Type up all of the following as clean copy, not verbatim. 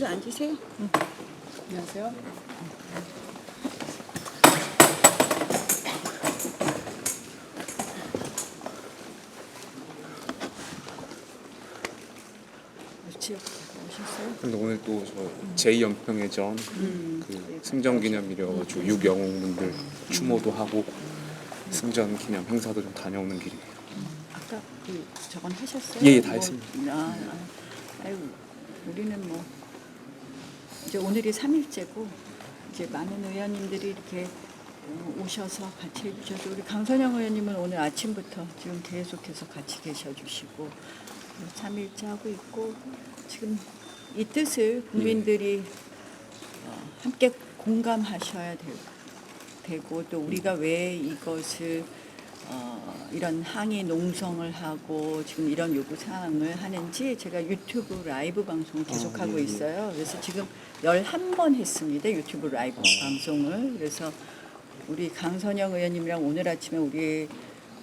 이쪽으로 앉으세요. 안녕하세요. 지역 오셨어요? 근데 오늘 또 저 제2연평해전 그 승전 기념일이어가지고 육영웅분들 추모도 하고 승전 기념 행사도 좀 다녀오는 길이에요. 아까 저건 하셨어요? 예, 다 했습니다. 아유, 우리는 뭐 이제 오늘이 3일째고 이제 많은 의원님들이 이렇게 오셔서 같이 해주셔서 우리 강선영 의원님은 오늘 아침부터 지금 계속해서 같이 계셔주시고 3일째 하고 있고 지금 이 뜻을 국민들이 함께 공감하셔야 되고 또 우리가 왜 이것을 이런 항의 농성을 하고 지금 이런 요구 사항을 하는지 제가 유튜브 라이브 방송을 계속하고 있어요. 그래서 지금 11번 했습니다. 유튜브 라이브 방송을. 그래서 우리 강선영 의원님이랑 오늘 아침에 우리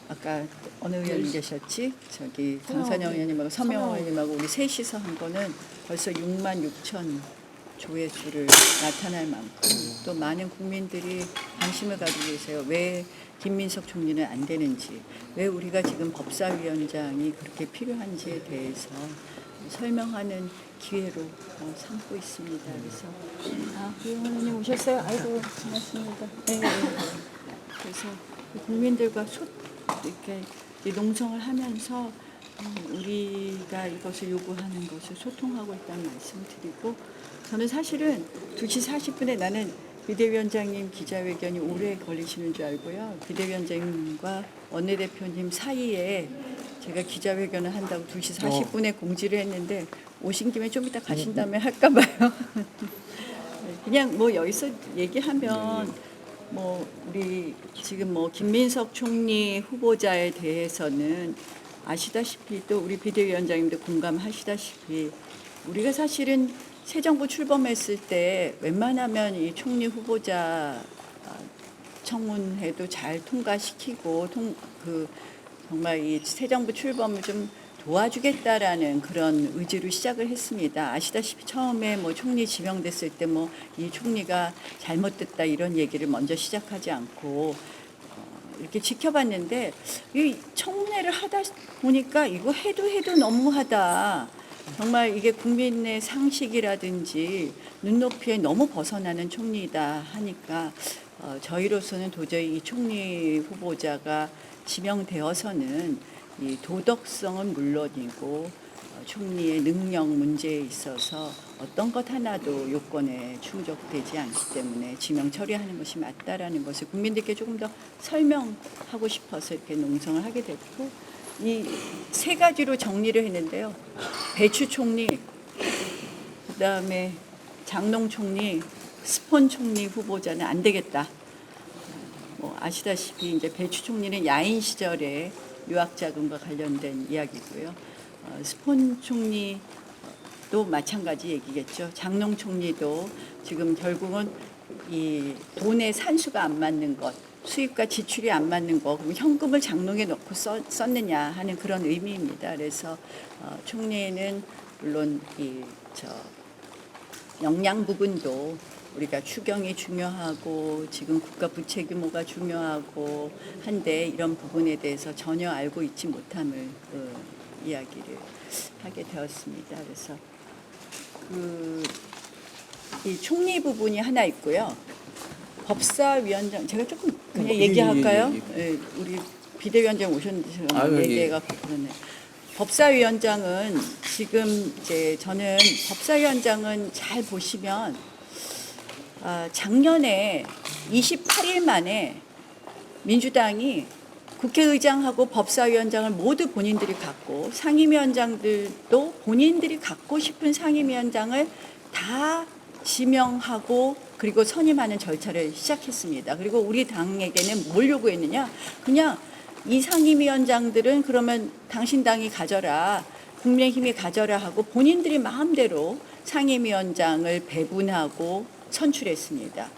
아까 어느 의원님 계셨지? 저기 강선영 의원님하고 서명 의원님하고 우리 셋이서 한 거는 벌써 6만 6천 조회수를 나타날 만큼 또 많은 국민들이 관심을 가지고 계세요. 왜 김민석 총리는 안 되는지, 왜 우리가 지금 법사위원장이 그렇게 필요한지에 대해서 설명하는 기회로 삼고 있습니다. 그래서 의원님 오셨어요? 아이고 반갑습니다. 네. 그래서 국민들과 이렇게 농성을 하면서 우리가 이것을 요구하는 것을 소통하고 있다는 말씀을 드리고 저는 사실은 2시 40분에 나는 비대위원장님 기자회견이 오래 걸리시는 줄 알고요. 비대위원장님과 원내대표님 사이에 제가 기자회견을 한다고 2시 40분에 공지를 했는데 오신 김에 좀 이따 가신 다음에 할까 봐요. 그냥 뭐 여기서 얘기하면 뭐 우리 지금 뭐 김민석 총리 후보자에 대해서는 아시다시피 또 우리 비대위원장님도 공감하시다시피 우리가 사실은 새 정부 출범했을 때 웬만하면 이 총리 후보자 청문회도 잘 통과시키고 정말 이 새 정부 출범을 좀 도와주겠다라는 그런 의지로 시작을 했습니다. 아시다시피 처음에 뭐 총리 지명됐을 때 뭐 이 총리가 잘못됐다 이런 얘기를 먼저 시작하지 않고 이렇게 지켜봤는데 이 청문회를 하다 보니까 이거 해도 너무하다. 정말 이게 국민의 상식이라든지 눈높이에 너무 벗어나는 총리이다 하니까 저희로서는 도저히 이 총리 후보자가 지명되어서는 이 도덕성은 물론이고 총리의 능력 문제에 있어서 어떤 것 하나도 요건에 충족되지 않기 때문에 지명 처리하는 것이 맞다라는 것을 국민들께 조금 더 설명하고 싶어서 이렇게 농성을 하게 됐고 이 세 가지로 정리를 했는데요. 배추 총리, 그다음에 장농 총리, 스폰 총리 후보자는 안 되겠다. 뭐 아시다시피 이제 배추 총리는 야인 시절에 유학 자금과 관련된 이야기고요. 스폰 총리도 마찬가지 얘기겠죠. 장농 총리도 지금 결국은 이 돈의 산수가 안 맞는 것, 수입과 지출이 안 맞는 거, 그럼 현금을 장롱에 넣고 썼느냐 하는 그런 의미입니다. 그래서 총리는 물론 역량 부분도 우리가 추경이 중요하고 지금 국가 부채 규모가 중요하고 한데 이런 부분에 대해서 전혀 알고 있지 못함을 이야기를 하게 되었습니다. 그래서 이 총리 부분이 하나 있고요. 법사위원장 제가 조금 그냥 얘기할까요? 예, 우리 비대위원장 오셨는데 제가 얘기해갖고 그러네. 법사위원장은 지금 이제 저는 법사위원장은 잘 보시면 작년에 28일 만에 민주당이 국회의장하고 법사위원장을 모두 본인들이 갖고 상임위원장들도 본인들이 갖고 싶은 상임위원장을 다 지명하고 그리고 선임하는 절차를 시작했습니다. 그리고 우리 당에게는 뭘 요구했느냐? 그냥 이 상임위원장들은 그러면 당신 당이 가져라, 국민의힘이 가져라 하고 본인들이 마음대로 상임위원장을 배분하고 선출했습니다.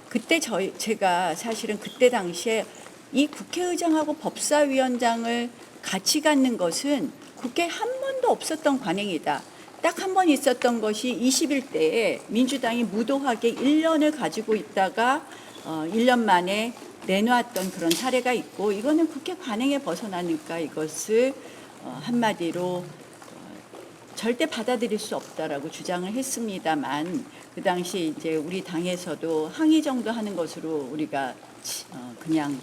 그때 제가 사실은 그때 당시에 이 국회의장하고 법사위원장을 같이 갖는 것은 국회에 한 번도 없었던 관행이다. 딱 한 번 있었던 것이 21대에 민주당이 무도하게 1년을 가지고 있다가 1년 만에 내놓았던 그런 사례가 있고, 이거는 국회 관행에 벗어나니까 이것을 한마디로 절대 받아들일 수 없다라고 주장을 했습니다만, 그 당시 이제 우리 당에서도 항의 정도 하는 것으로 우리가 그냥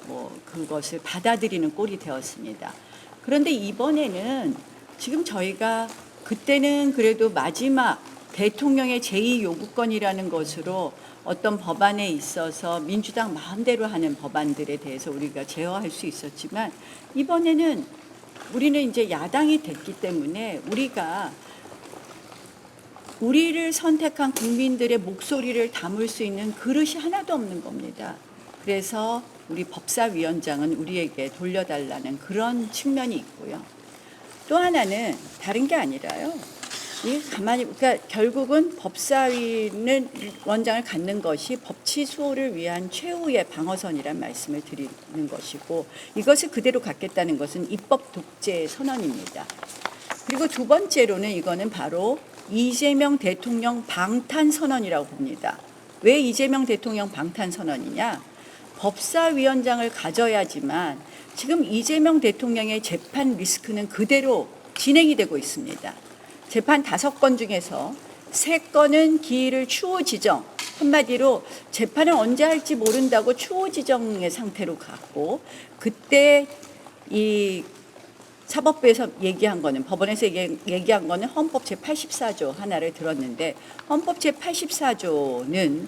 뭐 그것을 받아들이는 꼴이 되었습니다. 그런데 이번에는 지금 저희가 그때는 그래도 마지막 대통령의 제2 요구권이라는 것으로 어떤 법안에 있어서 민주당 마음대로 하는 법안들에 대해서 우리가 제어할 수 있었지만, 이번에는 우리는 이제 야당이 됐기 때문에 우리를 선택한 국민들의 목소리를 담을 수 있는 그릇이 하나도 없는 겁니다. 그래서 우리 법사위원장은 우리에게 돌려달라는 그런 측면이 있고요. 또 하나는 다른 게 아니라요. 그러니까 결국은 법사위는 원장을 갖는 것이 법치 수호를 위한 최후의 방어선이란 말씀을 드리는 것이고, 이것을 그대로 갖겠다는 것은 입법 독재 선언입니다. 그리고 두 번째로는 이거는 바로 이재명 대통령 방탄 선언이라고 봅니다. 왜 이재명 대통령 방탄 선언이냐? 법사위원장을 가져야지만 지금 이재명 대통령의 재판 리스크는 그대로 진행이 되고 있습니다. 재판 5건 중에서 3건은 기일을 추후 지정, 한마디로 재판을 언제 할지 모른다고 추후 지정의 상태로 갔고, 그때 이 사법부에서 얘기한 거는, 법원에서 얘기한 거는 헌법 제84조 하나를 들었는데, 헌법 제84조는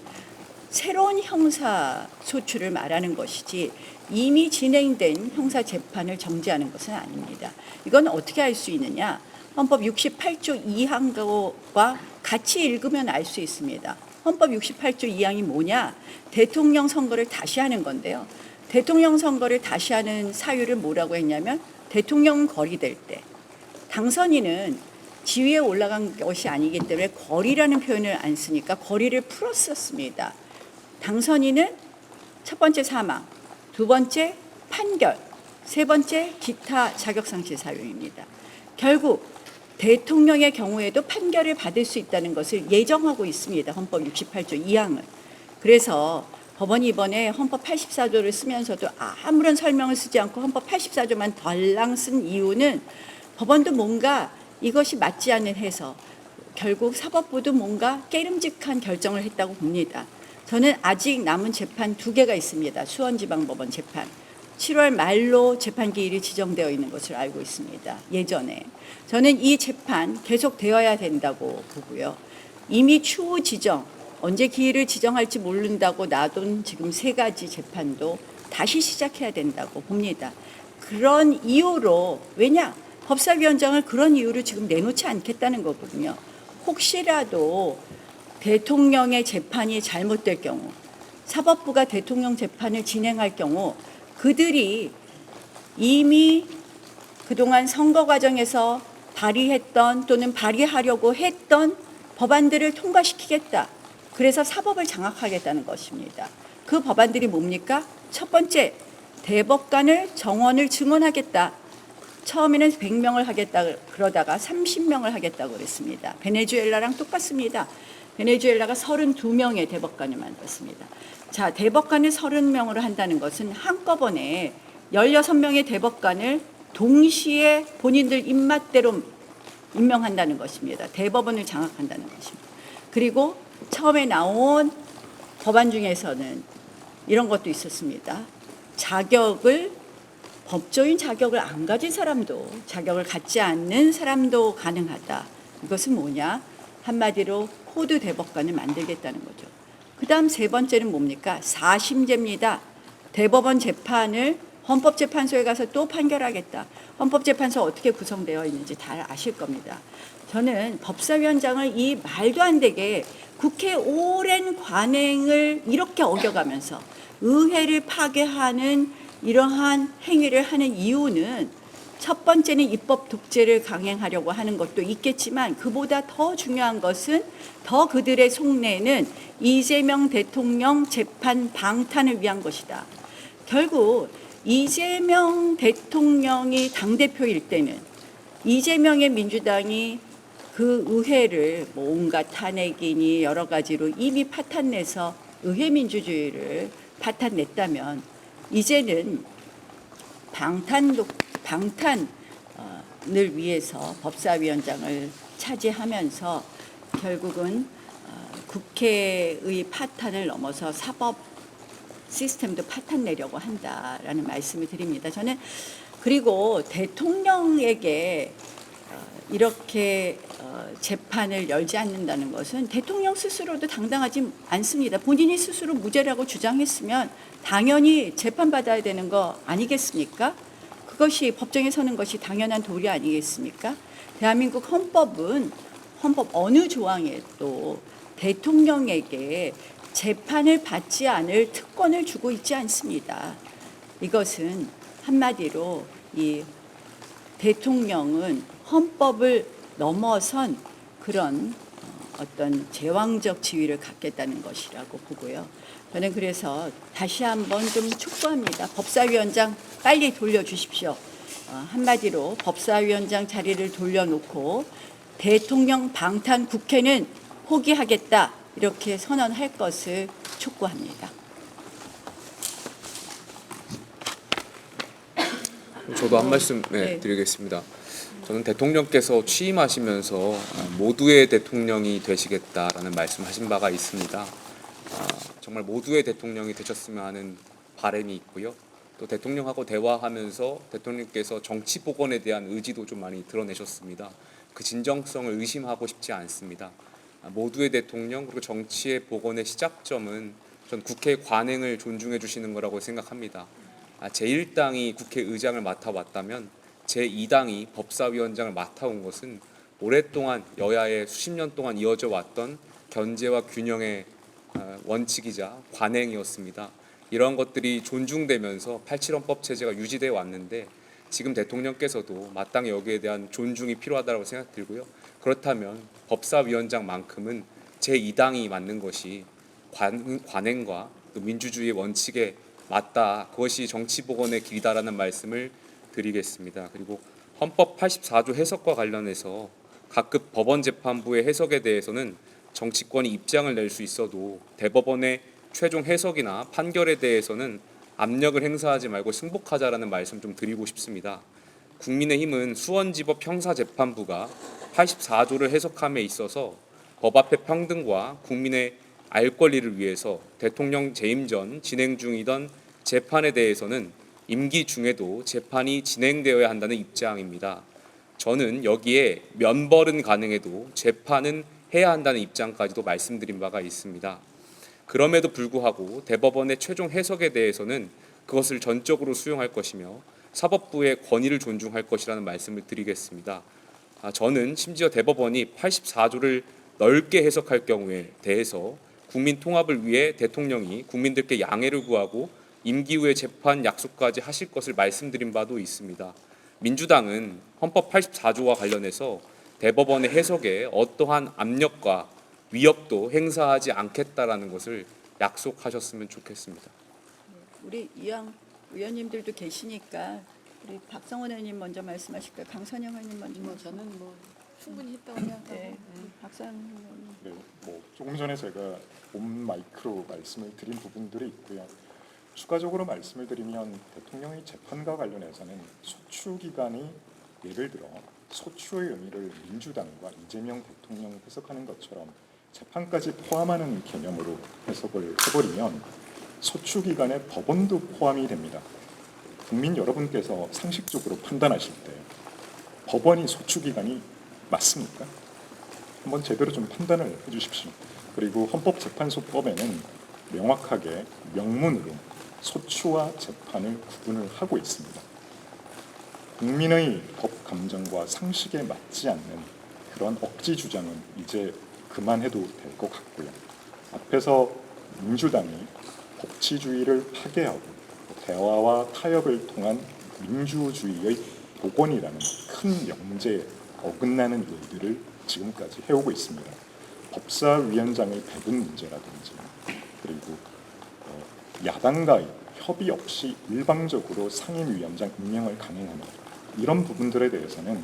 새로운 형사 소추를 말하는 것이지 이미 진행된 형사 재판을 정지하는 것은 아닙니다. 이건 어떻게 알 수 있느냐? 헌법 68조 2항과 같이 읽으면 알 수 있습니다. 헌법 68조 2항이 뭐냐? 대통령 선거를 다시 하는 건데요. 대통령 선거를 다시 하는 사유를 뭐라고 했냐면, 대통령 거리될 때 당선인은 지위에 올라간 것이 아니기 때문에 거리라는 표현을 안 쓰니까 거리를 풀었었습니다. 당선인은 첫 번째 사망, 두 번째 판결, 세 번째 기타 자격상실 사유입니다. 결국 대통령의 경우에도 판결을 받을 수 있다는 것을 예정하고 있습니다. 헌법 68조 2항은. 그래서 법원이 이번에 헌법 84조를 쓰면서도 아무런 설명을 쓰지 않고 헌법 84조만 덜랑 쓴 이유는, 법원도 뭔가 이것이 맞지 않는 해서 결국 사법부도 뭔가 깨름직한 결정을 했다고 봅니다. 저는 아직 남은 재판 2개가 있습니다. 수원지방법원 재판. 7월 말로 재판 기일이 지정되어 있는 것을 알고 있습니다. 예전에. 저는 이 재판 계속되어야 된다고 보고요. 이미 추후 지정, 언제 기일을 지정할지 모른다고 놔둔 지금 3가지 재판도 다시 시작해야 된다고 봅니다. 그런 이유로, 왜냐? 법사위원장을 그런 이유로 지금 내놓지 않겠다는 거거든요. 혹시라도 대통령의 재판이 잘못될 경우, 사법부가 대통령 재판을 진행할 경우 그들이 이미 그동안 선거 과정에서 발의했던 또는 발의하려고 했던 법안들을 통과시키겠다. 그래서 사법을 장악하겠다는 것입니다. 그 법안들이 뭡니까? 첫 번째, 대법관을 정원을 증언하겠다. 처음에는 100명을 하겠다 그러다가 30명을 하겠다고 그랬습니다. 베네수엘라랑 똑같습니다. 베네수엘라가 32명의 대법관을 만들었습니다. 자, 대법관을 30명으로 한다는 것은 한꺼번에 16명의 대법관을 동시에 본인들 입맛대로 임명한다는 것입니다. 대법원을 장악한다는 것입니다. 그리고 처음에 나온 법안 중에서는 이런 것도 있었습니다. 법조인 자격을 안 가진 사람도, 자격을 갖지 않는 사람도 가능하다. 이것은 뭐냐? 한마디로 코드 대법관을 만들겠다는 거죠. 그 다음 3번째는 뭡니까? 4심제입니다. 대법원 재판을 헌법재판소에 가서 또 판결하겠다. 헌법재판소 어떻게 구성되어 있는지 다 아실 겁니다. 저는 법사위원장을 이 말도 안 되게 국회 오랜 관행을 이렇게 어겨가면서 의회를 파괴하는 이러한 행위를 하는 이유는, 첫 번째는 입법 독재를 강행하려고 하는 것도 있겠지만, 그보다 더 중요한 것은, 더 그들의 속내는 이재명 대통령 재판 방탄을 위한 것이다. 결국 이재명 대통령이 당대표일 때는 이재명의 민주당이 그 의회를 뭐 온갖 탄핵이니 여러 가지로 이미 파탄내서 의회 민주주의를 파탄냈다면 이제는 방탄을 위해서 법사위원장을 차지하면서 결국은 국회의 파탄을 넘어서 사법 시스템도 파탄내려고 한다라는 말씀을 드립니다. 저는 그리고 대통령에게 이렇게 재판을 열지 않는다는 것은 대통령 스스로도 당당하지 않습니다. 본인이 스스로 무죄라고 주장했으면 당연히 재판받아야 되는 거 아니겠습니까? 그것이 법정에 서는 것이 당연한 도리 아니겠습니까? 대한민국 헌법은 헌법 어느 조항에 또 대통령에게 재판을 받지 않을 특권을 주고 있지 않습니다. 이것은 한마디로 이 대통령은 헌법을 넘어선 그런 어떤 제왕적 지위를 갖겠다는 것이라고 보고요. 저는 그래서 다시 한번 좀 촉구합니다. 법사위원장 빨리 돌려주십시오. 한마디로 법사위원장 자리를 돌려놓고 대통령 방탄 국회는 포기하겠다 이렇게 선언할 것을 촉구합니다. 저도 한 말씀 드리겠습니다. 저는 대통령께서 취임하시면서 모두의 대통령이 되시겠다라는 말씀하신 바가 있습니다. 정말 모두의 대통령이 되셨으면 하는 바람이 있고요. 또 대통령하고 대화하면서 대통령께서 정치 복원에 대한 의지도 좀 많이 드러내셨습니다. 그 진정성을 의심하고 싶지 않습니다. 모두의 대통령 그리고 정치의 복원의 시작점은 전 국회의 관행을 존중해 주시는 거라고 생각합니다. 제1당이 국회의장을 맡아왔다면 제2당이 법사위원장을 맡아온 것은 오랫동안 여야의 수십 년 동안 이어져 왔던 견제와 균형의 원칙이자 관행이었습니다. 이러한 것들이 존중되면서 87헌법 체제가 유지되어 왔는데 지금 대통령께서도 마땅히 여기에 대한 존중이 필요하다고 생각 들고요. 그렇다면 법사위원장만큼은 제2당이 맡는 것이 관행과 또 민주주의의 원칙에 맞다. 그것이 정치 복원의 길이다라는 말씀을 드리겠습니다. 그리고 헌법 84조 해석과 관련해서 각급 법원재판부의 해석에 대해서는 정치권이 입장을 낼 수 있어도 대법원의 최종 해석이나 판결에 대해서는 압력을 행사하지 말고 승복하자라는 말씀 좀 드리고 싶습니다. 국민의힘은 수원지법 형사재판부가 84조를 해석함에 있어서 법 앞의 평등과 국민의 알 권리를 위해서 대통령 재임 전 진행 중이던 재판에 대해서는 임기 중에도 재판이 진행되어야 한다는 입장입니다. 저는 여기에 면벌은 가능해도 재판은 해야 한다는 입장까지도 말씀드린 바가 있습니다. 그럼에도 불구하고 대법원의 최종 해석에 대해서는 그것을 전적으로 수용할 것이며 사법부의 권위를 존중할 것이라는 말씀을 드리겠습니다. 저는 심지어 대법원이 84조를 넓게 해석할 경우에 대해서 국민 통합을 위해 대통령이 국민들께 양해를 구하고 임기 후에 재판 약속까지 하실 것을 말씀드린 바도 있습니다. 민주당은 헌법 84조와 관련해서 대법원의 해석에 어떠한 압력과 위협도 행사하지 않겠다라는 것을 약속하셨으면 좋겠습니다. 우리 이왕 의원님들도 계시니까 우리 박성원 의원님 먼저 말씀하실까요? 강선영 의원님 먼저. 저는 충분히 했다고 생각하고. 네, 박성원 의원님. 네, 조금 전에 제가 온 마이크로 말씀을 드린 부분들이 있고요. 추가적으로 말씀을 드리면 대통령의 재판과 관련해서는 소추 기간이 예를 들어 소추의 의미를 민주당과 이재명 대통령 해석하는 것처럼 재판까지 포함하는 개념으로 해석을 해버리면 소추 기간에 법원도 포함이 됩니다. 국민 여러분께서 상식적으로 판단하실 때 법원이 소추 기간이 맞습니까? 한번 제대로 좀 판단을 해주십시오. 그리고 헌법재판소법에는 명확하게 명문으로 소추와 재판을 구분을 하고 있습니다. 국민의 법 감정과 상식에 맞지 않는 그런 억지 주장은 이제 그만해도 될 것 같고요. 앞에서 민주당이 법치주의를 파괴하고 대화와 타협을 통한 민주주의의 복원이라는 큰 명제에 어긋나는 일들을 지금까지 해오고 있습니다. 법사위원장의 배분 문제라든지 그리고 야당과의 협의 없이 일방적으로 상임위원장 임명을 강행하는 이런 부분들에 대해서는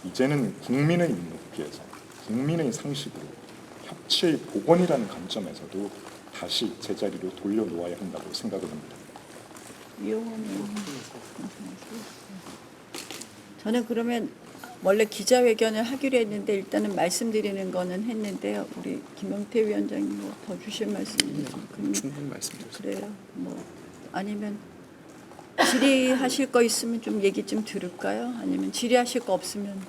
이제는 국민의 눈높이에서 국민의 상식으로 협치의 복원이라는 관점에서도 다시 제자리로 돌려놓아야 한다고 생각을 합니다. 이용호님. 저는 그러면 원래 기자회견을 하기로 했는데 일단은 말씀드리는 거는 했는데요. 우리 김영태 위원장님 뭐 더 주실 말씀 있으면 충분히 말씀드렸습니다. 그래요. 뭐 아니면 질의하실 거 있으면 좀 얘기 좀 들을까요? 아니면 질의하실 거 없으면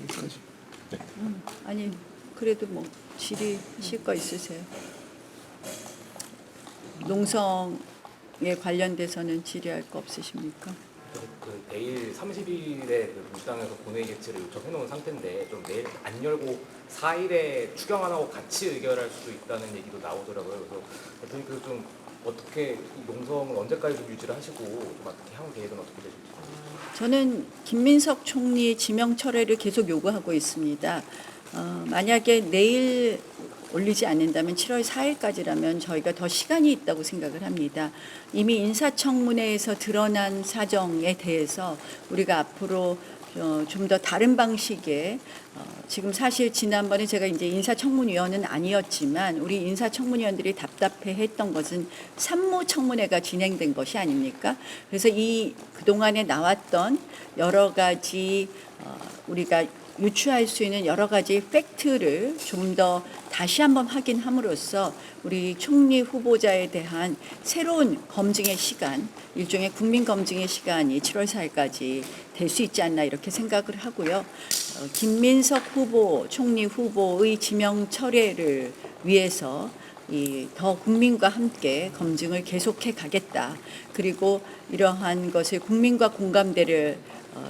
여기까지. 아니 그래도 뭐 질의하실 거 있으세요? 농성에 관련돼서는 질의할 거 없으십니까? 그 내일 30일에 그 민주당에서 본회의 개최를 요청해 놓은 상태인데 좀 내일 안 열고 4일에 추경 안 하고 같이 의결할 수도 있다는 얘기도 나오더라고요. 그래서 대통령 그좀 어떻게 이 농성을 언제까지 좀 유지를 하시고 좀 어떻게 향후 계획은 어떻게 되실지. 저는 김민석 총리 지명 철회를 계속 요구하고 있습니다. 만약에 내일 올리지 않는다면 7월 4일까지라면 저희가 더 시간이 있다고 생각을 합니다. 이미 인사청문회에서 드러난 사정에 대해서 우리가 앞으로 좀 더 다른 방식의 지금 사실 지난번에 제가 이제 인사청문위원은 아니었지만 우리 인사청문위원들이 답답해했던 것은 산무청문회가 진행된 것이 아닙니까? 그래서 이 그동안에 나왔던 여러 가지 우리가 유추할 수 있는 여러 가지 팩트를 좀 더 다시 한번 확인함으로써 우리 총리 후보자에 대한 새로운 검증의 시간, 일종의 국민 검증의 시간이 7월 4일까지 될 수 있지 않나 이렇게 생각을 하고요. 김민석 후보, 총리 후보의 지명 철회를 위해서 더 국민과 함께 검증을 계속해 가겠다. 그리고 이러한 것을 국민과 공감대를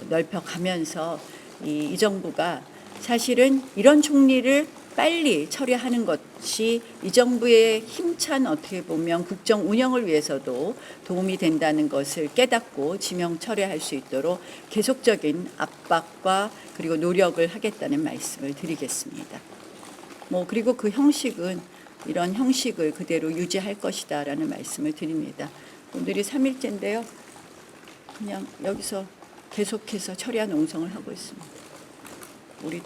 넓혀가면서 이 정부가 사실은 이런 총리를 빨리 처리하는 것이 이 정부의 힘찬 어떻게 보면 국정 운영을 위해서도 도움이 된다는 것을 깨닫고 지명 철회할 수 있도록 계속적인 압박과 그리고 노력을 하겠다는 말씀을 드리겠습니다. 뭐 그리고 그 형식은 이런 형식을 그대로 유지할 것이다라는 말씀을 드립니다. 오늘이 3일째인데요. 그냥 여기서 계속해서 철야 농성을 하고 있습니다. 우리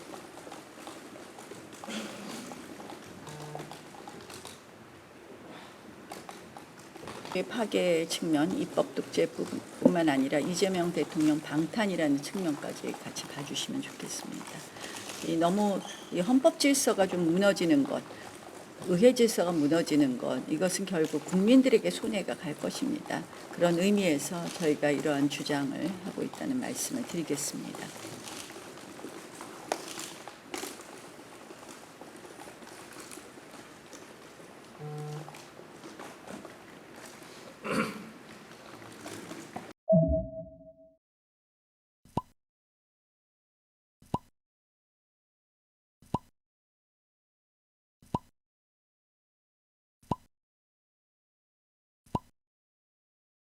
파괴 측면, 입법 독재뿐만 아니라 이재명 대통령 방탄이라는 측면까지 같이 봐주시면 좋겠습니다. 너무 이 헌법 질서가 좀 무너지는 것, 의회 질서가 무너지는 것, 이것은 결국 국민들에게 손해가 갈 것입니다. 그런 의미에서 저희가 이러한 주장을 하고 있다는 말씀을 드리겠습니다.